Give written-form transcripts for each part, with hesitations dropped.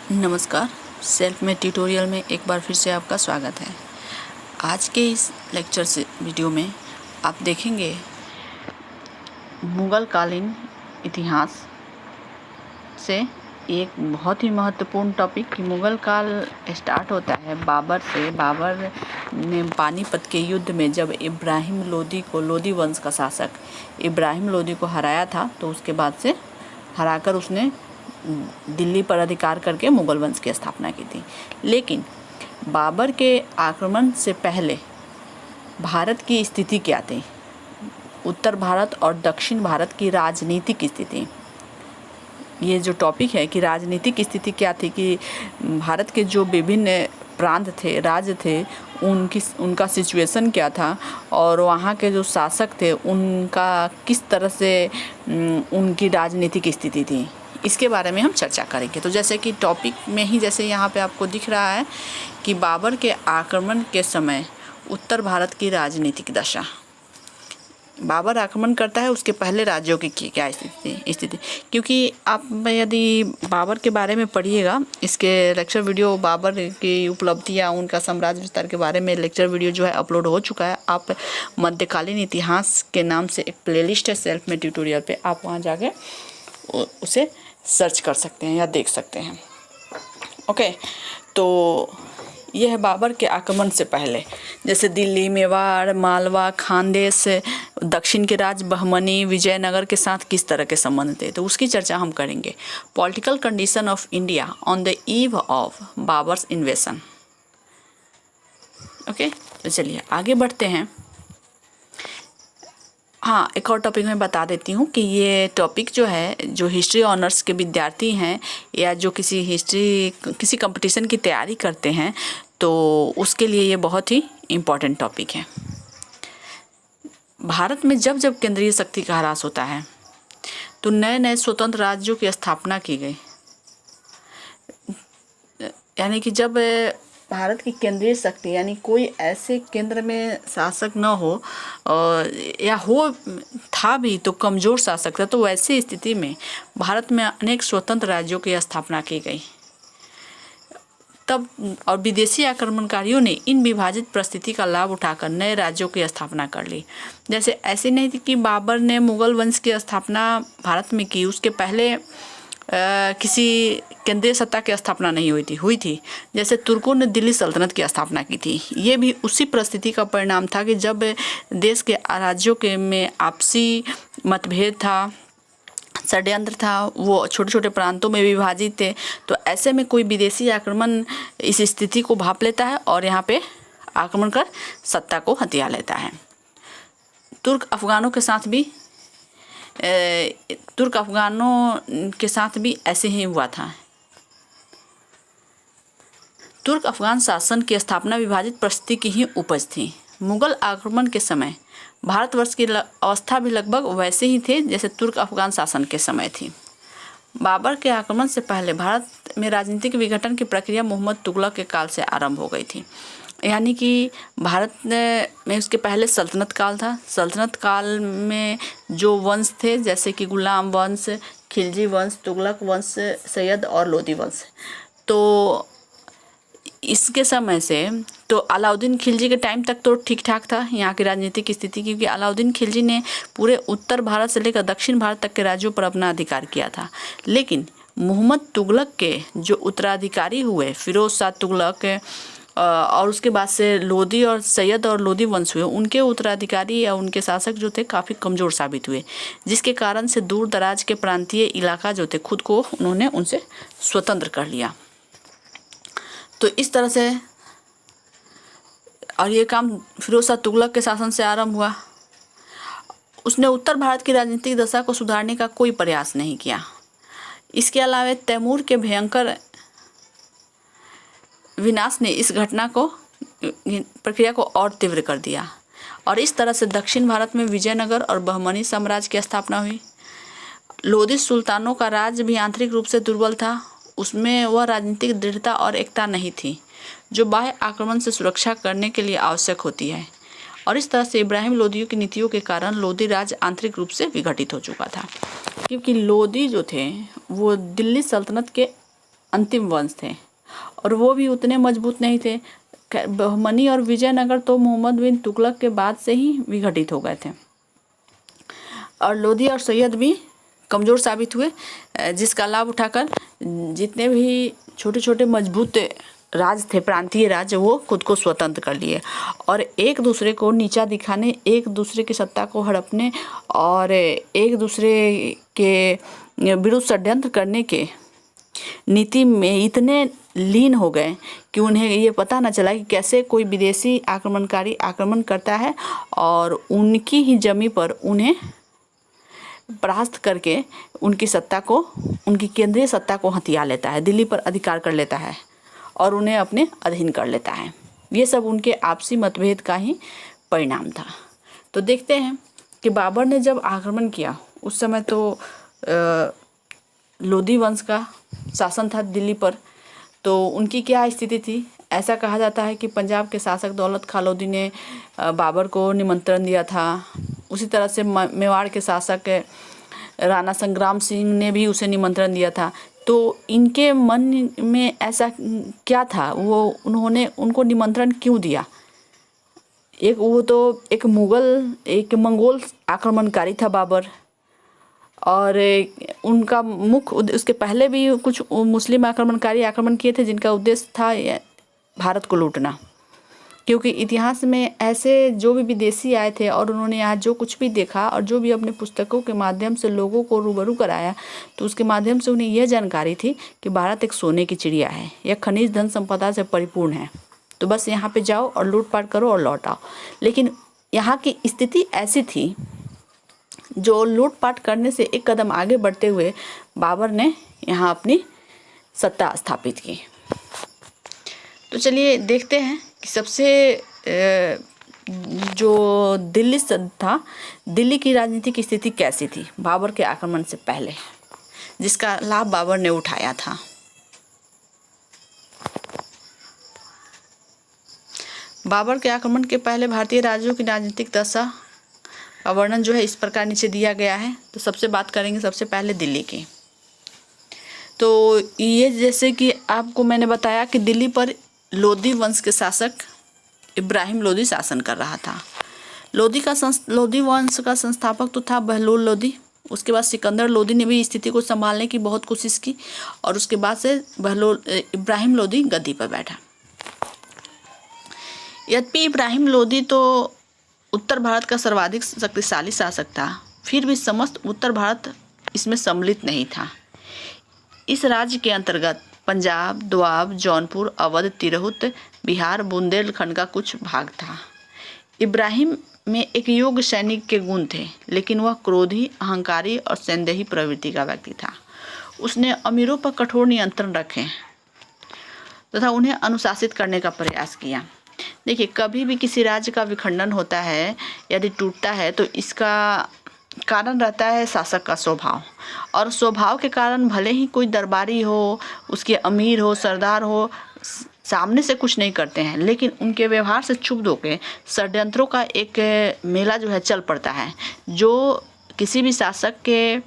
नमस्कार। Self made tutorial में एक बार फिर से आपका स्वागत है। आज के इस लेक्चर से वीडियो में आप देखेंगे मुग़ल कालीन इतिहास से एक बहुत ही महत्वपूर्ण टॉपिक कि मुग़ल काल स्टार्ट होता है बाबर से। बाबर ने पानीपत के युद्ध में जब इब्राहिम लोदी को, लोदी वंश का शासक इब्राहिम लोदी को हराया था, तो उसके बाद से हराकर उसने दिल्ली पर अधिकार करके मुग़ल वंश की स्थापना की थी। लेकिन बाबर के आक्रमण से पहले भारत की स्थिति क्या थी, उत्तर भारत और दक्षिण भारत की राजनीतिक स्थिति, ये जो टॉपिक है कि राजनीतिक स्थिति क्या थी, कि भारत के जो विभिन्न प्रांत थे, राज्य थे, उनका सिचुएशन क्या था और वहाँ के जो शासक थे उनका किस तरह से उनकी राजनीतिक स्थिति थी, इसके बारे में हम चर्चा करेंगे। तो जैसे कि टॉपिक में ही जैसे यहाँ पे आपको दिख रहा है कि बाबर के आक्रमण के समय उत्तर भारत की राजनीतिक दशा, बाबर आक्रमण करता है उसके पहले राज्यों की क्या स्थिति, क्योंकि आप यदि बाबर के बारे में पढ़िएगा, इसके लेक्चर वीडियो बाबर की उपलब्धियां, उनका साम्राज्य विस्तार के बारे में लेक्चर वीडियो जो है अपलोड हो चुका है। आप मध्यकालीन इतिहास के नाम से एक प्लेलिस्ट है सेल्फ मेड ट्यूटोरियल पे, आप वहाँ जाके उसे सर्च कर सकते हैं या देख सकते हैं। ओके, तो यह है बाबर के आक्रमण से पहले, जैसे दिल्ली, मेवाड़, मालवा, खानदेश, दक्षिण के राज्य बहमनी, विजयनगर के साथ किस तरह के संबंध थे, तो उसकी चर्चा हम करेंगे। Political condition of India on the eve of Babar's इन्वेशन। Okay, तो चलिए आगे बढ़ते हैं। हाँ, एक और टॉपिक मैं बता देती हूँ कि ये टॉपिक जो है, जो हिस्ट्री ऑनर्स के विद्यार्थी हैं या जो किसी कंपटीशन की तैयारी करते हैं, तो उसके लिए ये बहुत ही इम्पॉर्टेंट टॉपिक है। भारत में जब जब केंद्रीय शक्ति का ह्रास होता है तो नए नए स्वतंत्र राज्यों की स्थापना की गई। यानी कि जब भारत की केंद्रीय शक्ति, यानी कोई ऐसे केंद्र में शासक न हो या हो था भी तो कमज़ोर शासक था, तो वैसी स्थिति में भारत में अनेक स्वतंत्र राज्यों की स्थापना की गई तब, और विदेशी आक्रमणकारियों ने इन विभाजित परिस्थिति का लाभ उठाकर नए राज्यों की स्थापना कर ली। जैसे ऐसे नहीं थी कि बाबर ने मुग़ल वंश की स्थापना भारत में की, उसके पहले किसी केंद्रीय सत्ता की स्थापना नहीं हुई थी। जैसे तुर्कों ने दिल्ली सल्तनत की स्थापना की थी, ये भी उसी परिस्थिति का परिणाम था कि जब देश के राज्यों के में आपसी मतभेद था, षड्यंत्र था, वो छोटे छोटे प्रांतों में विभाजित थे, तो ऐसे में कोई विदेशी आक्रमण इस स्थिति को भांप लेता है और यहाँ पे आक्रमण कर सत्ता को हथिया लेता है। तुर्क अफगानों के साथ भी ऐसे ही हुआ था। तुर्क अफगान शासन की स्थापना विभाजित परिस्थिति की ही उपज थी। मुगल आक्रमण के समय भारतवर्ष की अवस्था भी लगभग वैसे ही थे जैसे तुर्क अफगान शासन के समय थी। बाबर के आक्रमण से पहले भारत में राजनीतिक विघटन की प्रक्रिया मोहम्मद तुगलक के काल से आरंभ हो गई थी। यानी कि भारत में उसके पहले सल्तनत काल था। सल्तनत काल में जो वंश थे, जैसे कि गुलाम वंश, खिलजी वंश, तुगलक वंश, सैयद और लोदी वंश, तो इसके समय से तो अलाउद्दीन खिलजी के टाइम तक तो ठीक ठाक था यहाँ की राजनीतिक स्थिति, क्योंकि अलाउद्दीन खिलजी ने पूरे उत्तर भारत से लेकर दक्षिण भारत तक के राज्यों पर अपना अधिकार किया था। लेकिन मोहम्मद तुगलक के जो उत्तराधिकारी हुए, फिरोज शाह तुगलक, और उसके बाद से लोदी और सैयद और लोदी वंश हुए, उनके उत्तराधिकारी या उनके शासक जो थे काफ़ी कमज़ोर साबित हुए, जिसके कारण से दूर दराज के प्रांतीय इलाका जो थे खुद को उन्होंने उनसे स्वतंत्र कर लिया। तो इस तरह से, और ये काम फिरोज शाह तुगलक के शासन से आरंभ हुआ। उसने उत्तर भारत की राजनीतिक दशा को सुधारने का कोई प्रयास नहीं किया। इसके अलावा तैमूर के भयंकर विनाश ने इस प्रक्रिया को और तीव्र कर दिया, और इस तरह से दक्षिण भारत में विजयनगर और बहमनी साम्राज्य की स्थापना हुई। लोदी सुल्तानों का राज्य भी आंतरिक रूप से दुर्बल था, उसमें वह राजनीतिक दृढ़ता और एकता नहीं थी जो बाह्य आक्रमण से सुरक्षा करने के लिए आवश्यक होती है, और इस तरह से इब्राहिम लोदियों की नीतियों के कारण लोदी राज्य आंतरिक रूप से विघटित हो चुका था, क्योंकि लोदी जो थे वो दिल्ली सल्तनत के अंतिम वंश थे और वो भी उतने मजबूत नहीं थे। बहमनी और विजयनगर तो मोहम्मद बिन तुगलक के बाद से ही विघटित हो गए थे और लोदी और सैयद भी कमज़ोर साबित हुए, जिसका लाभ उठाकर जितने भी छोटे छोटे मजबूत राज थे, प्रांतीय राज, वो खुद को स्वतंत्र कर लिए और एक दूसरे को नीचा दिखाने, एक दूसरे की सत्ता को हड़पने और एक दूसरे के विरुद्ध षड्यंत्र करने के नीति में इतने लीन हो गए कि उन्हें ये पता न चला कि कैसे कोई विदेशी आक्रमणकारी आक्रमण करता है और उनकी ही जमी पर उन्हें परास्त करके उनकी सत्ता को, उनकी केंद्रीय सत्ता को हथिया लेता है, दिल्ली पर अधिकार कर लेता है और उन्हें अपने अधीन कर लेता है। ये सब उनके आपसी मतभेद का ही परिणाम था। तो देखते हैं कि बाबर ने जब आक्रमण किया उस समय तो लोदी वंश का शासन था दिल्ली पर, तो उनकी क्या स्थिति थी। ऐसा कहा जाता है कि पंजाब के शासक दौलत खां लोदी ने बाबर को निमंत्रण दिया था। उसी तरह से मेवाड़ के शासक राणा संग्राम सिंह ने भी उसे निमंत्रण दिया था। तो इनके मन में ऐसा क्या था, वो उन्होंने उनको निमंत्रण क्यों दिया। वो तो एक मंगोल आक्रमणकारी था बाबर और उनका मुख्य, उसके पहले भी कुछ मुस्लिम आक्रमणकारी आक्रमण किए थे जिनका उद्देश्य था भारत को लूटना, क्योंकि इतिहास में ऐसे जो भी विदेशी आए थे और उन्होंने यहाँ जो कुछ भी देखा और जो भी अपने पुस्तकों के माध्यम से लोगों को रूबरू कराया, तो उसके माध्यम से उन्हें यह जानकारी थी कि भारत एक सोने की चिड़िया है, यह खनिज धन संपदा से परिपूर्ण है, तो बस यहाँ पे जाओ और लूटपाट करो और लौट आओ। लेकिन यहाँ की स्थिति ऐसी थी, जो लूटपाट करने से एक कदम आगे बढ़ते हुए बाबर ने यहाँ अपनी सत्ता स्थापित की। तो चलिए देखते हैं कि सबसे जो दिल्ली था, दिल्ली की राजनीतिक स्थिति कैसी थी बाबर के आक्रमण से पहले, जिसका लाभ बाबर ने उठाया था। बाबर के आक्रमण के पहले भारतीय राज्यों की राजनीतिक दशा का वर्णन जो है इस प्रकार नीचे दिया गया है। तो सबसे बात करेंगे सबसे पहले दिल्ली की। तो ये जैसे कि आपको मैंने बताया कि दिल्ली पर लोदी वंश के शासक इब्राहिम लोदी शासन कर रहा था। लोदी वंश का संस्थापक तो था बहलोल लोदी। उसके बाद सिकंदर लोदी ने भी स्थिति को संभालने की बहुत कोशिश की और उसके बाद से इब्राहिम लोदी गद्दी पर बैठा। यद्यपि इब्राहिम लोदी तो उत्तर भारत का सर्वाधिक शक्तिशाली शासक था, फिर भी समस्त उत्तर भारत इसमें सम्मिलित नहीं था। इस राज्य के अंतर्गत पंजाब, दोआब, जौनपुर, अवध, तिरहुत, बिहार, बुंदेलखंड का कुछ भाग था। इब्राहिम में एक योग्य सैनिक के गुण थे, लेकिन वह क्रोधी, अहंकारी और संदेही प्रवृत्ति का व्यक्ति था। उसने अमीरों पर कठोर नियंत्रण रखे तथा उन्हें अनुशासित करने का प्रयास किया। देखिए, कभी भी किसी राज्य का विखंडन होता है, यदि टूटता है, तो इसका कारण रहता है शासक का स्वभाव, और स्वभाव के कारण भले ही कोई दरबारी हो, उसके अमीर हो, सरदार हो, सामने से कुछ नहीं करते हैं, लेकिन उनके व्यवहार से क्षुब्ध होकर षड्यंत्रों का एक मेला जो है चल पड़ता है, जो किसी भी शासक के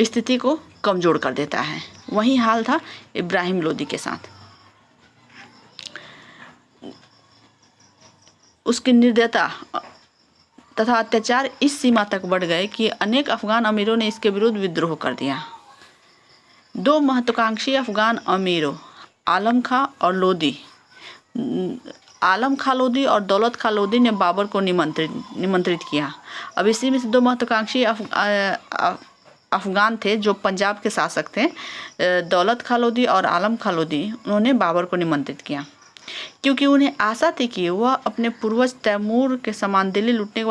स्थिति को कमजोर कर देता है। वही हाल था इब्राहिम लोदी के साथ। उसकी निर्दयता तथा अत्याचार इस सीमा तक बढ़ गए कि अनेक अफगान अमीरों ने इसके विरुद्ध विद्रोह कर दिया। दो महत्वाकांक्षी अफगान अमीरों आलम खां लोदी और दौलत खां लोदी ने बाबर को निमंत्रित किया। अब इसी में से दो महत्वाकांक्षी अफगान थे जो पंजाब के शासक थे, दौलत खां लोदी और आलम खां लोदी। उन्होंने बाबर को निमंत्रित किया क्योंकि उन्हें आशा थी कि वह अपने पूर्वज तैमूर के समान दिल्ली लूटने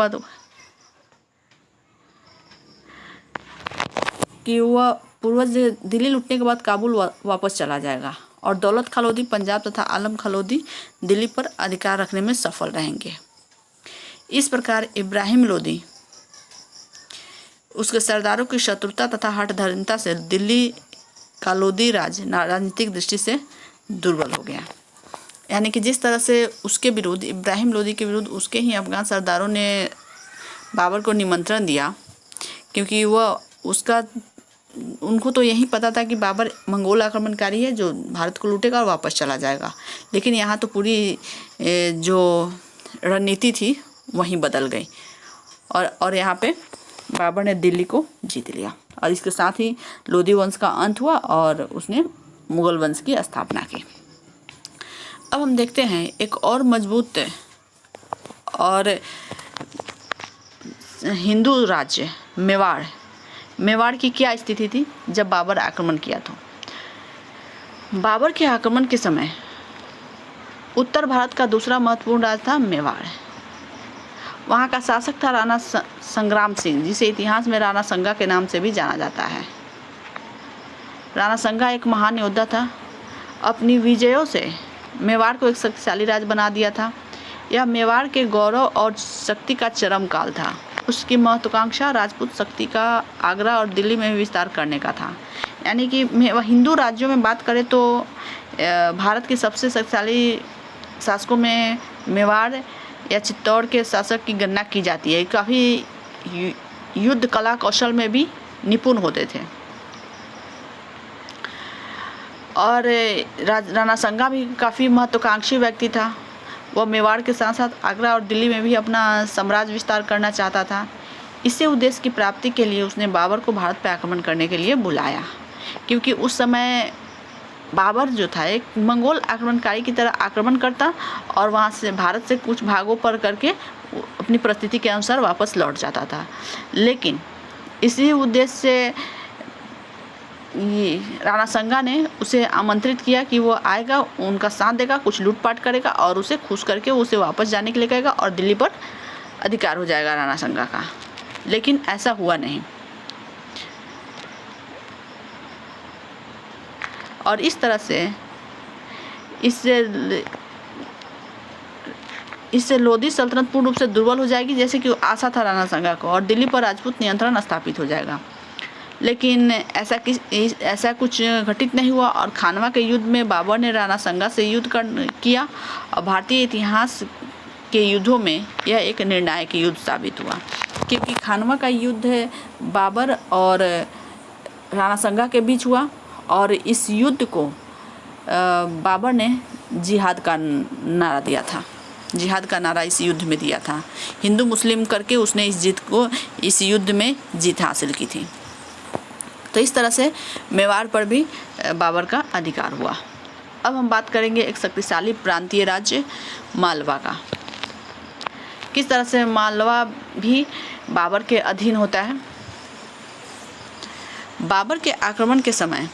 के बाद काबुल वापस चला जाएगा और दौलत खां लोदी पंजाब तथा आलम खां लोदी दिल्ली पर अधिकार रखने में सफल रहेंगे। इस प्रकार इब्राहिम लोदी उसके सरदारों की शत्रुता तथा हठधर्मिता से दिल्ली का लोदी राजनीतिक दृष्टि से दुर्बल हो गया। यानी कि जिस तरह से उसके विरुद्ध, इब्राहिम लोदी के विरुद्ध, उसके ही अफगान सरदारों ने बाबर को निमंत्रण दिया, क्योंकि वह उसका उनको तो यही पता था कि बाबर मंगोल आक्रमणकारी है जो भारत को लूटेगा और वापस चला जाएगा, लेकिन यहाँ तो पूरी जो रणनीति थी वहीं बदल गई और यहाँ पे बाबर ने दिल्ली को जीत लिया और इसके साथ ही लोधी वंश का अंत हुआ और उसने मुगल वंश की स्थापना की। अब हम देखते हैं एक और मजबूत और हिंदू राज्य मेवाड़ की क्या स्थिति थी जब बाबर आक्रमण किया था। बाबर के आक्रमण के समय उत्तर भारत का दूसरा महत्वपूर्ण राज्य था मेवाड़। वहाँ का शासक था राणा संग्राम सिंह, जिसे इतिहास में राणा संगा के नाम से भी जाना जाता है। राणा संगा एक महान योद्धा था। अपनी विजयों से मेवाड़ को एक शक्तिशाली राज्य बना दिया था। यह मेवाड़ के गौरव और शक्ति का चरम काल था। उसकी महत्वाकांक्षा राजपूत शक्ति का आगरा और दिल्ली में विस्तार करने का था। यानी कि हिंदू राज्यों में बात करें तो भारत के सबसे शक्तिशाली शासकों में मेवाड़ या चित्तौड़ के शासक की गणना की जाती है। काफ़ी युद्ध कला कौशल में भी निपुण होते थे और राणा संगा भी काफ़ी महत्वाकांक्षी व्यक्ति था। वह मेवाड़ के साथ साथ आगरा और दिल्ली में भी अपना साम्राज्य विस्तार करना चाहता था। इसी उद्देश्य की प्राप्ति के लिए उसने बाबर को भारत पर आक्रमण करने के लिए बुलाया, क्योंकि उस समय बाबर जो था एक मंगोल आक्रमणकारी की तरह आक्रमण करता और वहाँ से भारत से कुछ भागों पर करके अपनी परिस्थिति के अनुसार वापस लौट जाता था। लेकिन इसी उद्देश्य से राणा संगा ने उसे आमंत्रित किया कि वो आएगा, उनका साथ देगा, कुछ लूटपाट करेगा और उसे खुश करके उसे वापस जाने के लिए कहेगा और दिल्ली पर अधिकार हो जाएगा राणा संगा का। लेकिन ऐसा हुआ नहीं और इस तरह से इससे लोधी सल्तनत पूर्ण रूप से दुर्बल हो जाएगी, जैसे कि आशा था राणा संगा को, और दिल्ली पर राजपूत नियंत्रण स्थापित हो जाएगा। लेकिन ऐसा कुछ घटित नहीं हुआ और खानवा के युद्ध में बाबर ने राणा संगा से युद्ध किया और भारतीय इतिहास के युद्धों में यह एक निर्णायक युद्ध साबित हुआ, क्योंकि खानवा का युद्ध बाबर और राणा संगा के बीच हुआ और इस युद्ध को बाबर ने जिहाद का नारा दिया था। जिहाद का नारा इस युद्ध में दिया था। हिंदू मुस्लिम करके उसने इस युद्ध में जीत हासिल की थी। तो इस तरह से मेवाड़ पर भी बाबर का अधिकार हुआ। अब हम बात करेंगे एक शक्तिशाली प्रांतीय राज्य मालवा का। किस तरह से मालवा भी बाबर के अधीन होता है। बाबर के आक्रमण के समय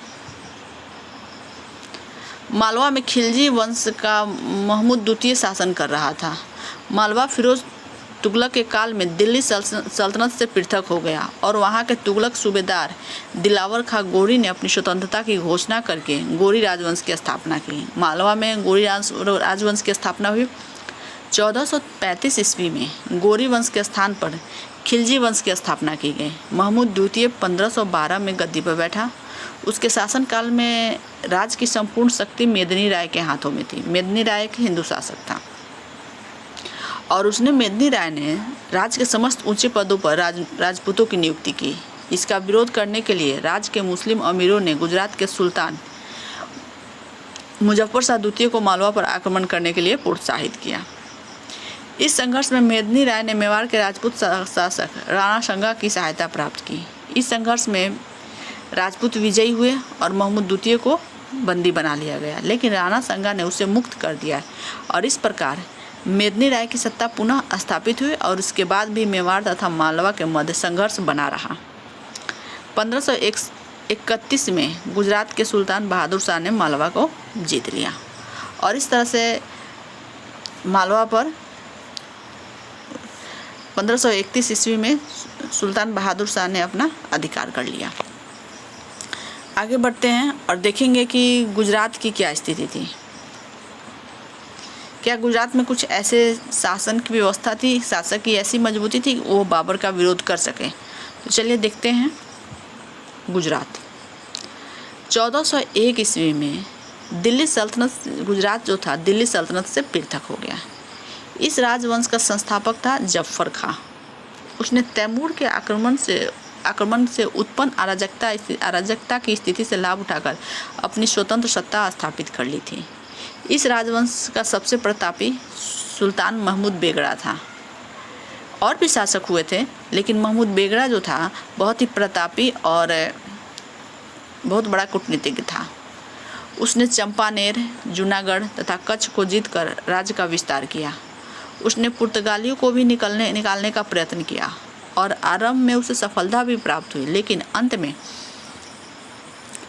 मालवा में खिलजी वंश का महमूद द्वितीय शासन कर रहा था। मालवा फिरोज तुगलक के काल में दिल्ली सल्तनत से पृथक हो गया और वहाँ के तुगलक सूबेदार दिलावर खां गोरी ने अपनी स्वतंत्रता की घोषणा करके गोरी राजवंश की स्थापना की। मालवा में गोरी राजवंश की स्थापना हुई। 1435 ईस्वी में गोरी वंश के स्थान पर खिलजी वंश की स्थापना की गई। महमूद द्वितीय 1512 में गद्दी पर बैठा। उसके शासनकाल में राज्य की संपूर्ण शक्ति मेदिनी राय के हाथों में थी। मेदिनी राय एक हिंदू शासक था और मेदिनी राय ने राज्य के समस्त ऊंचे पदों पर राजपूतों की नियुक्ति की। इसका विरोध करने के लिए राज्य के मुस्लिम अमीरों ने गुजरात के सुल्तान मुजफ्फर शाह द्वितीय को मालवा पर आक्रमण करने के लिए प्रोत्साहित किया। इस संघर्ष में मेदिनी राय ने मेवाड़ के राजपूत शासक राणा संगा की सहायता प्राप्त की। इस संघर्ष में राजपूत विजयी हुए और महमूद द्वितीय को बंदी बना लिया गया, लेकिन राणा संगा ने उसे मुक्त कर दिया और इस प्रकार मेदिनी राय की सत्ता पुनः स्थापित हुई और उसके बाद भी मेवाड़ तथा मालवा के मध्य संघर्ष बना रहा। 1531 में गुजरात के सुल्तान बहादुर शाह ने मालवा को जीत लिया और इस तरह से मालवा पर 1531 ईस्वी में सुल्तान बहादुर शाह ने अपना अधिकार कर लिया। आगे बढ़ते हैं और देखेंगे कि गुजरात की क्या स्थिति थी। क्या गुजरात में कुछ ऐसे शासन की व्यवस्था थी, शासक की ऐसी मजबूती थी कि वो बाबर का विरोध कर सके। तो चलिए देखते हैं गुजरात। 1401 ईस्वी में दिल्ली सल्तनत, गुजरात जो था दिल्ली सल्तनत से पृथक हो गया। इस राजवंश का संस्थापक था जफर खां। उसने तैमूर के आक्रमण से आक्रमण से उत्पन्न अराजकता की स्थिति से लाभ उठाकर अपनी स्वतंत्र सत्ता स्थापित कर ली थी। इस राजवंश का सबसे प्रतापी सुल्तान महमूद बेगड़ा था। और भी शासक हुए थे, लेकिन महमूद बेगड़ा जो था बहुत ही प्रतापी और बहुत बड़ा कूटनीतिज्ञ था। उसने चंपानेर, जूनागढ़ तथा कच्छ को जीतकर राज्य का विस्तार किया। उसने पुर्तगालियों को भी निकालने का प्रयत्न किया और आरंभ में उसे सफलता भी प्राप्त हुई, लेकिन अंत में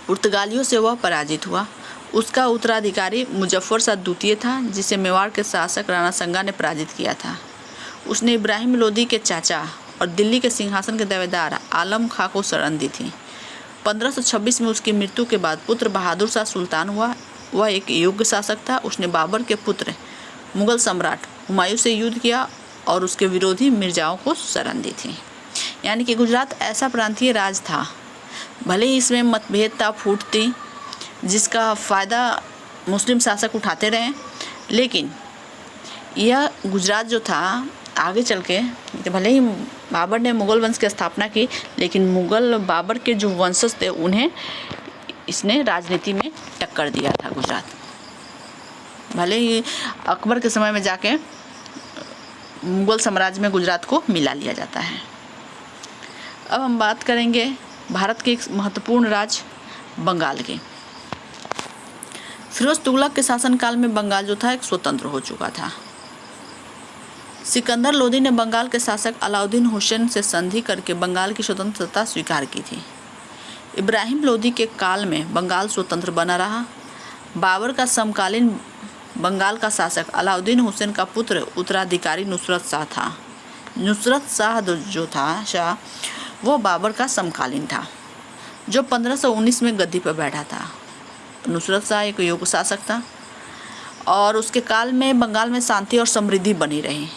पुर्तगालियों से वह पराजित हुआ। उसका उत्तराधिकारी मुजफ्फर शाह द्वितीय था, जिसे मेवाड़ के शासक राणा संगा ने पराजित किया था। उसने इब्राहिम लोदी के चाचा और दिल्ली के सिंहासन के दावेदार आलम खां को शरण दी थी। 1526 में उसकी मृत्यु के बाद पुत्र बहादुर शाह सुल्तान हुआ। वह एक योग्य शासक था। उसने बाबर के पुत्र मुगल सम्राट हुमायूं से युद्ध किया और उसके विरोधी मिर्जाओं को शरण दी थी। यानी कि गुजरात ऐसा प्रांतीय राज था, भले ही इसमें मतभेदता फूट थी जिसका फ़ायदा मुस्लिम शासक उठाते रहे, लेकिन यह गुजरात जो था आगे चल के, भले ही बाबर ने मुग़ल वंश की स्थापना की, लेकिन मुग़ल बाबर के जो वंशज थे उन्हें इसने राजनीति में टक्कर दिया था। गुजरात भले ही अकबर के समय में जाके मुग़ल साम्राज्य में गुजरात को मिला लिया जाता है। अब हम बात करेंगे भारत के एक महत्वपूर्ण राज्य बंगाल की। फिरोज तुगलक के शासनकाल में बंगाल जो था एक स्वतंत्र हो चुका था। सिकंदर लोदी ने बंगाल के शासक अलाउद्दीन हुसैन से संधि करके बंगाल की स्वतंत्रता स्वीकार की थी। इब्राहिम लोदी के काल में बंगाल स्वतंत्र बना रहा। बाबर का समकालीन बंगाल का शासक अलाउद्दीन हुसैन का पुत्र उत्तराधिकारी नुसरत शाह था। नुसरत शाह जो था शाह वो बाबर का समकालीन था, जो 1519 में गद्दी पर बैठा था। नुसरत शाह एक योग्य शासक था और उसके काल में बंगाल में शांति और समृद्धि बनी रही।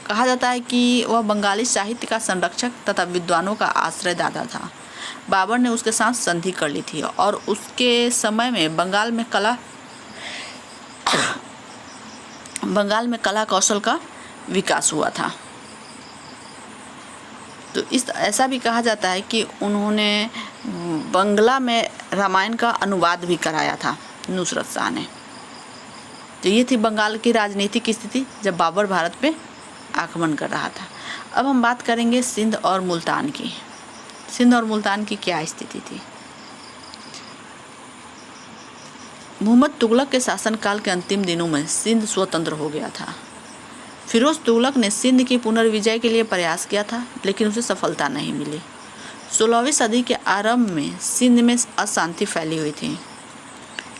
कहा जाता है कि वह बंगाली साहित्य का संरक्षक तथा विद्वानों का आश्रयदाता था। बाबर ने उसके साथ संधि कर ली थी और उसके समय में बंगाल में कला कौशल का विकास हुआ था। तो ऐसा भी कहा जाता है कि उन्होंने बंगला में रामायण का अनुवाद भी कराया था नुसरत शाह ने। तो ये थी बंगाल की राजनीतिक स्थिति जब बाबर भारत पे आक्रमण कर रहा था। अब हम बात करेंगे सिंध और मुल्तान की। सिंध और मुल्तान की क्या स्थिति थी। मोहम्मद तुगलक के शासनकाल के अंतिम दिनों में सिंध स्वतंत्र हो गया था। फिरोज तुगलक ने सिंध की पुनर्विजय के लिए प्रयास किया था, लेकिन उसे सफलता नहीं मिली। 16वीं सदी के आरंभ में सिंध में अशांति फैली हुई थी,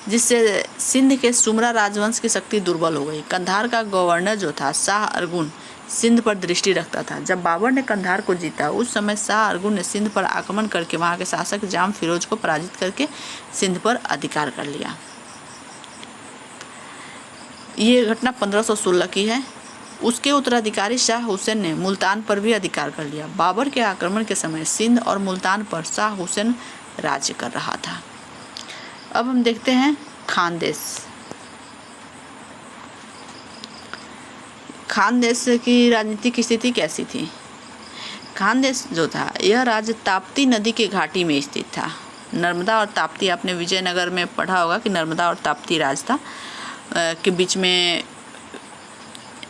जिससे सिंध के सुमरा राजवंश की शक्ति दुर्बल हो गई। कंधार का गवर्नर जो था शाह अर्गुन सिंध पर दृष्टि रखता था। जब बाबर ने कंधार को जीता, उस समय शाह अर्गुन ने सिंध पर आक्रमण करके वहां के शासक जाम फिरोज को पराजित करके सिंध पर अधिकार कर लिया। ये घटना 1516 की है। उसके उत्तराधिकारी शाह हुसैन ने मुल्तान पर भी अधिकार कर लिया। बाबर के आक्रमण के समय सिंध और मुल्तान पर शाह हुसैन राज्य कर रहा था। अब हम देखते हैं खानदेश। खानदेश की राजनीतिक स्थिति कैसी थी। खानदेश जो था यह राज्य ताप्ती नदी की घाटी में स्थित था। नर्मदा और ताप्ती, आपने विजयनगर में पढ़ा होगा कि नर्मदा और ताप्ती राज था के बीच में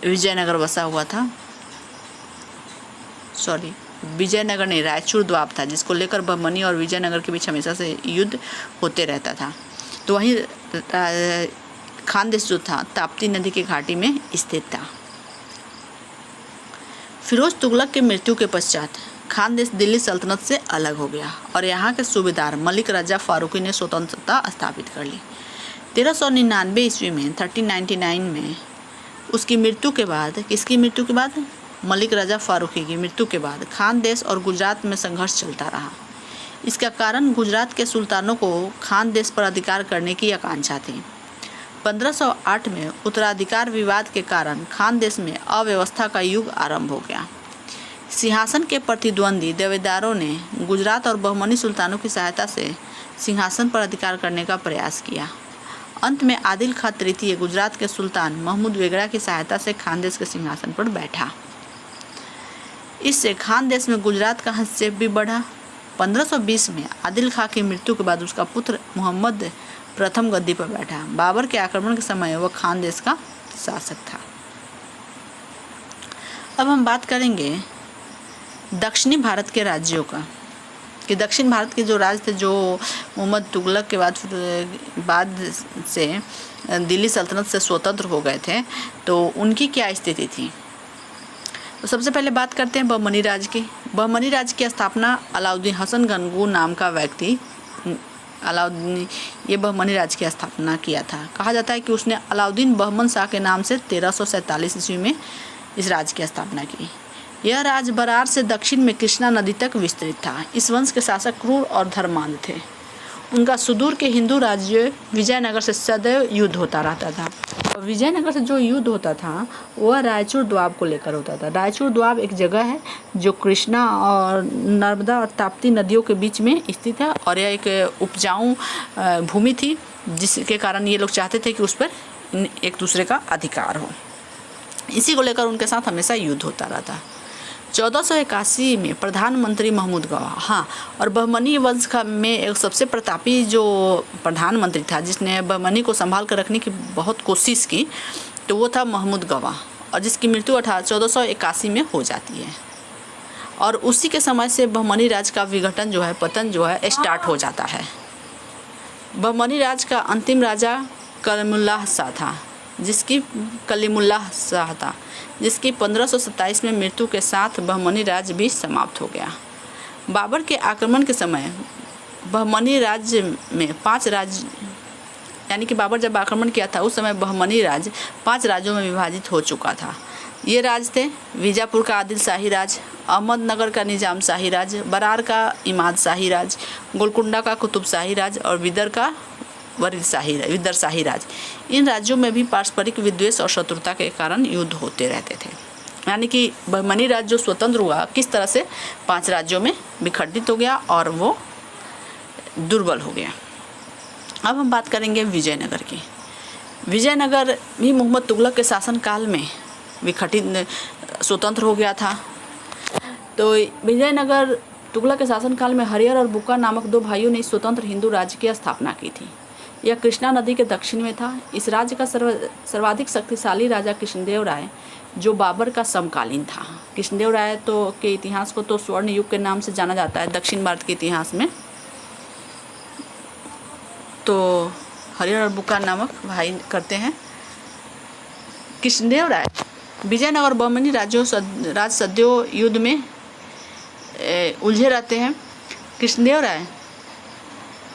विजयनगर बसा हुआ था। विजयनगर नहीं, रायचूर द्वीप था, जिसको लेकर बमनी और विजयनगर के बीच हमेशा से युद्ध होते रहता था। तो वहीं खानदेश जो था ताप्ती नदी की घाटी में स्थित था। फिरोज तुगलक के मृत्यु के पश्चात खानदेश दिल्ली सल्तनत से अलग हो गया और यहाँ के सूबेदार मलिक राजा फारूकी ने स्वतंत्रता स्थापित कर ली। 1399 ईस्वी में 1399 में उसकी मृत्यु के बाद, किसकी मृत्यु के बाद, मलिक राजा फारूकी की मृत्यु के बाद खानदेश और गुजरात में संघर्ष चलता रहा। इसका कारण गुजरात के सुल्तानों को खानदेश पर अधिकार करने की आकांक्षा थी। 1508 में उत्तराधिकार विवाद के कारण खानदेश में अव्यवस्था का युग आरंभ हो गया। सिंहासन के प्रतिद्वंदी देवेदारों ने गुजरात और बहमनी सुल्तानों की सहायता से सिंहासन पर अधिकार करने का प्रयास किया। अंत में आदिल खां तृतीय गुजरात के सुल्तान महमूद बेगड़ा की सहायता से खानदेश के सिंहासन पर बैठा। इससे खानदेश में गुजरात का हस्तक्षेप भी बढ़ा। 1520 में आदिल खां की मृत्यु के बाद उसका पुत्र मोहम्मद प्रथम गद्दी पर बैठा। बाबर के आक्रमण के समय वह खानदेश का शासक था। अब हम बात करेंगे दक्षिणी भारत के राज्यों का, कि दक्षिण भारत के जो राज्य थे, जो मोहम्मद तुगलक के बाद से दिल्ली सल्तनत से स्वतंत्र हो गए थे, तो उनकी क्या स्थिति थी। तो सबसे पहले बात करते हैं बहमनी राज की। बहमनी राज की स्थापना अलाउद्दीन हसन गंगू नाम का व्यक्ति, अलाउद्दीन, ये बहमनी राज की स्थापना किया था। कहा जाता है कि उसने अलाउद्दीन बहमन शाह के नाम से 1347 ईस्वी में इस राज्य की स्थापना की। यह राज्य बरार से दक्षिण में कृष्णा नदी तक विस्तृत था। इस वंश के शासक क्रूर और धर्मांध थे। उनका सुदूर के हिंदू राज्य विजयनगर से सदैव युद्ध होता रहता था। और विजयनगर से जो युद्ध होता था वह रायचूर द्वाब को लेकर होता था। रायचूर द्वाब एक जगह है जो कृष्णा और नर्मदा और ताप्ती नदियों के बीच में स्थित है, और यह एक उपजाऊ भूमि थी, जिसके कारण ये लोग चाहते थे कि उस पर एक दूसरे का अधिकार हो। इसी को लेकर उनके साथ हमेशा युद्ध होता रहता। 1481 में प्रधानमंत्री महमूद गवा, हाँ, और बहमनी वंश में एक सबसे प्रतापी जो प्रधानमंत्री था, जिसने बहमनी को संभाल कर रखने की बहुत कोशिश की, तो वो था महमूद गवा, और जिसकी मृत्यु 1481 में हो जाती है। और उसी के समय से बहमनी राज का विघटन जो है, पतन जो है, स्टार्ट हो जाता है। बहमनी राज का अंतिम राजा कलीमुल्लाह शाह था, जिसकी 1527 में मृत्यु के साथ बहमनी राज्य भी समाप्त हो गया। बाबर के आक्रमण के समय बहमनी राज्य में 5 राज्य, यानी कि बाबर जब आक्रमण किया था उस समय बहमनी राज्य 5 राज्यों में विभाजित हो चुका था। ये राज्य थे बीजापुर का आदिल शाही राज, अहमदनगर का निजाम शाही राज, बरार का इमाद शाही राज, गोलकुंडा का कुतुब शाही राज और विदर का विदर शाही राज। इन राज्यों में भी पारस्परिक विद्वेष और शत्रुता के कारण युद्ध होते रहते थे। यानी कि बहमनी राज्य जो स्वतंत्र हुआ, किस तरह से 5 राज्यों में विखंडित हो गया और वो दुर्बल हो गया। अब हम बात करेंगे विजयनगर की। विजयनगर भी मोहम्मद तुगलक के शासनकाल में विखंडित स्वतंत्र हो गया था। तो विजयनगर तुगलक के शासनकाल में हरिहर और बुक्का नामक 2 भाइयों ने स्वतंत्र हिंदू राज्य की स्थापना की थी। यह कृष्णा नदी के दक्षिण में था। इस राज्य का सर्वाधिक शक्तिशाली राजा कृष्णदेव राय, जो बाबर का समकालीन था। कृष्णदेव राय के इतिहास को तो स्वर्ण युग के नाम से जाना जाता है दक्षिण भारत के इतिहास में। तो हरिहर और बुक्का नामक भाई करते हैं। कृष्णदेव राय विजयनगर बहमनी राज सदैव युद्ध में उलझे रहते हैं। कृष्णदेव राय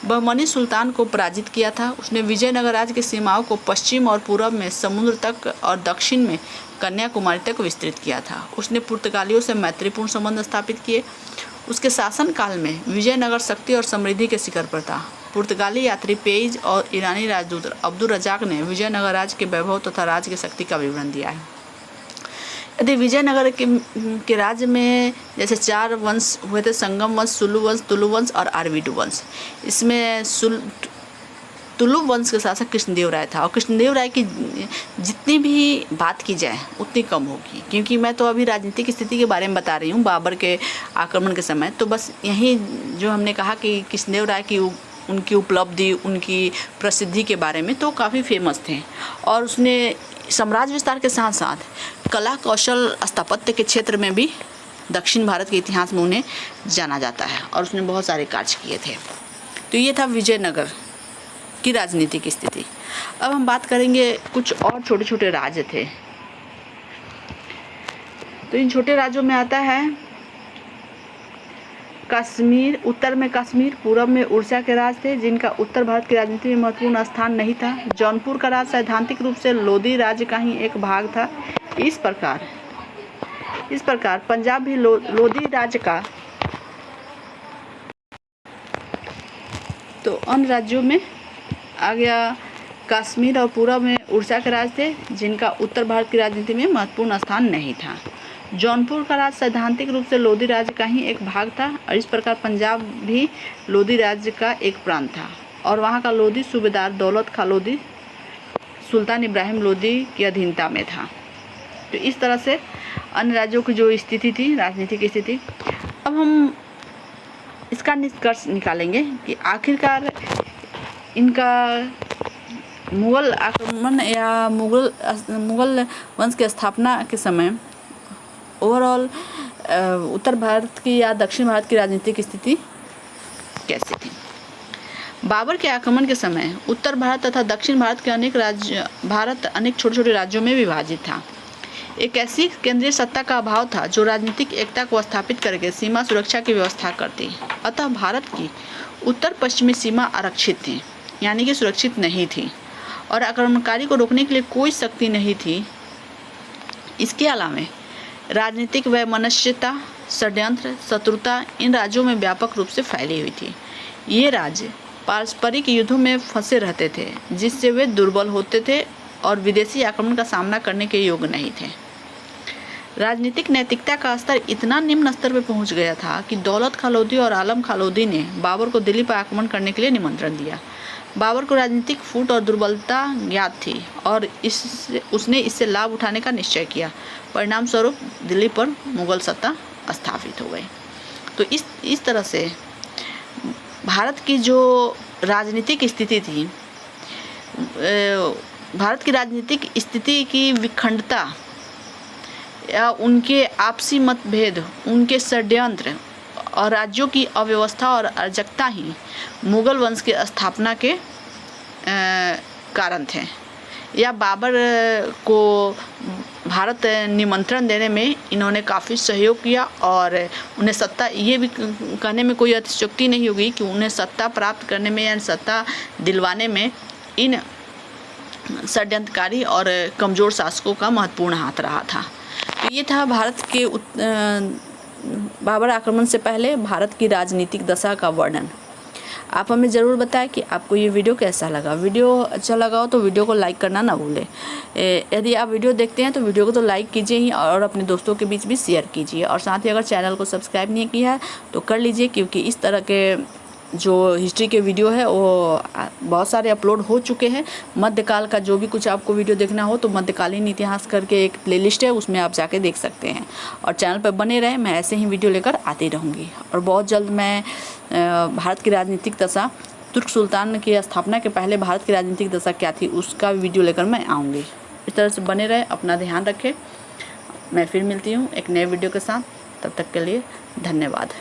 बहमनी सुल्तान को पराजित किया था। उसने विजयनगर राज्य की सीमाओं को पश्चिम और पूर्व में समुद्र तक और दक्षिण में कन्याकुमारी तक विस्तृत किया था। उसने पुर्तगालियों से मैत्रीपूर्ण संबंध स्थापित किए। उसके शासनकाल में विजयनगर शक्ति और समृद्धि के शिखर पर था। पुर्तगाली यात्री पेज और ईरानी राजदूत अब्दुल रजाक ने विजयनगर राज्य के वैभव तथा राज्य की शक्ति का विवरण दिया है। यदि विजयनगर के राज्य में जैसे 4 वंश हुए थे, संगम वंश, सुलु वंश, तुलु वंश और आरवीडू वंश। इसमें तुलु वंश के शासक कृष्णदेव राय था। और कृष्णदेव राय की जितनी भी बात की जाए उतनी कम होगी, क्योंकि मैं तो अभी राजनीतिक स्थिति के बारे में बता रही हूँ बाबर के आक्रमण के समय। तो बस यही जो हमने कहा कि कृष्णदेव राय की उनकी उपलब्धि, उनकी प्रसिद्धि के बारे में तो काफ़ी फेमस थे। और उसने साम्राज्य विस्तार के साथ साथ कला कौशल स्थापत्य के क्षेत्र में भी दक्षिण भारत के इतिहास में उन्हें जाना जाता है, और उसने बहुत सारे कार्य किए थे। तो ये था विजयनगर की राजनीतिक स्थिति। अब हम बात करेंगे कुछ और छोटे छोटे राज्य थे। तो इन छोटे राज्यों में आता है कश्मीर। उत्तर में कश्मीर, पूर्व में उड़ीसा के राज थे, जिनका उत्तर भारत की राजनीति में महत्वपूर्ण स्थान नहीं था। जौनपुर का राज सैद्धांतिक रूप से लोधी राज्य का ही एक भाग था। इस प्रकार पंजाब भी लोधी राज्य का। तो अन्य राज्यों में आ गया कश्मीर, और पूर्व में उड़ीसा के राज थे, जिनका उत्तर भारत की राजनीति में महत्वपूर्ण स्थान नहीं था। जौनपुर का राज सैद्धांतिक रूप से लोधी राज्य का ही एक भाग था, और इस प्रकार पंजाब भी लोधी राज्य का एक प्रांत था, और वहाँ का लोधी सूबेदार दौलत खां लोधी सुल्तान इब्राहिम लोधी की अधीनता में था। तो इस तरह से अन्य राज्यों की जो स्थिति थी, राजनीतिक स्थिति। अब हम इसका निष्कर्ष निकालेंगे कि आखिरकार इनका मुग़ल आक्रमण या मुग़ल वंश की स्थापना के समय ओवरऑल उत्तर भारत की या दक्षिण भारत की राजनीतिक स्थिति कैसी थी। बाबर के आक्रमण के समय उत्तर भारत तथा दक्षिण भारत के अनेक छोटे छोटे राज्यों में विभाजित था। एक ऐसी केंद्रीय सत्ता का अभाव था जो राजनीतिक एकता को स्थापित करके सीमा सुरक्षा की व्यवस्था करती। अतः भारत की उत्तर पश्चिमी सीमा आरक्षित थी, यानी कि सुरक्षित नहीं थी, और आक्रमणकारी को रोकने के लिए कोई शक्ति नहीं थी। इसके अलावा राजनीतिक वैमनस्यता, षड्यंत्र, शत्रुता इन राज्यों में व्यापक रूप से फैली हुई थी। ये राज्य पारस्परिक युद्धों में फंसे रहते थे, जिससे वे दुर्बल होते थे और विदेशी आक्रमण का सामना करने के योग्य नहीं थे। राजनीतिक नैतिकता का स्तर इतना निम्न स्तर पर पहुंच गया था कि दौलत खां लोधी और आलम खां लोधी ने बाबर को दिल्ली पर आक्रमण करने के लिए निमंत्रण दिया। बाबर को राजनीतिक फूट और दुर्बलता ज्ञात थी और उसने इससे लाभ उठाने का निश्चय किया। परिणाम स्वरूप दिल्ली पर मुगल सत्ता स्थापित हो गई। तो इस तरह से भारत की जो राजनीतिक स्थिति थी, भारत की राजनीतिक स्थिति की विखंडता या उनके आपसी मतभेद, उनके षड्यंत्र और राज्यों की अव्यवस्था और अराजकता ही मुगल वंश की स्थापना के कारण थे। या बाबर को भारत निमंत्रण देने में इन्होंने काफ़ी सहयोग किया और उन्हें सत्ता, ये भी कहने में कोई अतिशयोक्ति नहीं होगी कि उन्हें सत्ता प्राप्त करने में या सत्ता दिलवाने में इन षड्यंत्रकारी और कमज़ोर शासकों का महत्वपूर्ण हाथ रहा था। तो ये था भारत के बाबर आक्रमण से पहले भारत की राजनीतिक दशा का वर्णन। आप हमें ज़रूर बताएं कि आपको ये वीडियो कैसा लगा। वीडियो अच्छा लगा हो तो वीडियो को लाइक करना ना भूलें। यदि आप वीडियो देखते हैं तो वीडियो को तो लाइक कीजिए ही और अपने दोस्तों के बीच भी शेयर कीजिए। और साथ ही अगर चैनल को सब्सक्राइब नहीं किया है तो कर लीजिए, क्योंकि इस तरह के जो हिस्ट्री के वीडियो है वो बहुत सारे अपलोड हो चुके हैं। मध्यकाल का जो भी कुछ आपको वीडियो देखना हो तो मध्यकालीन इतिहास करके एक प्लेलिस्ट है, उसमें आप जाके देख सकते हैं। और चैनल पर बने रहें, मैं ऐसे ही वीडियो लेकर आती रहूँगी। और बहुत जल्द मैं भारत की राजनीतिक दशा, तुर्क सुल्तान की स्थापना के पहले भारत की राजनीतिक दशा क्या थी उसका वीडियो लेकर मैं आऊँगी। इस तरह से बने रहें, अपना ध्यान रखें। मैं फिर मिलती हूँ एक नए वीडियो के साथ। तब तक के लिए धन्यवाद।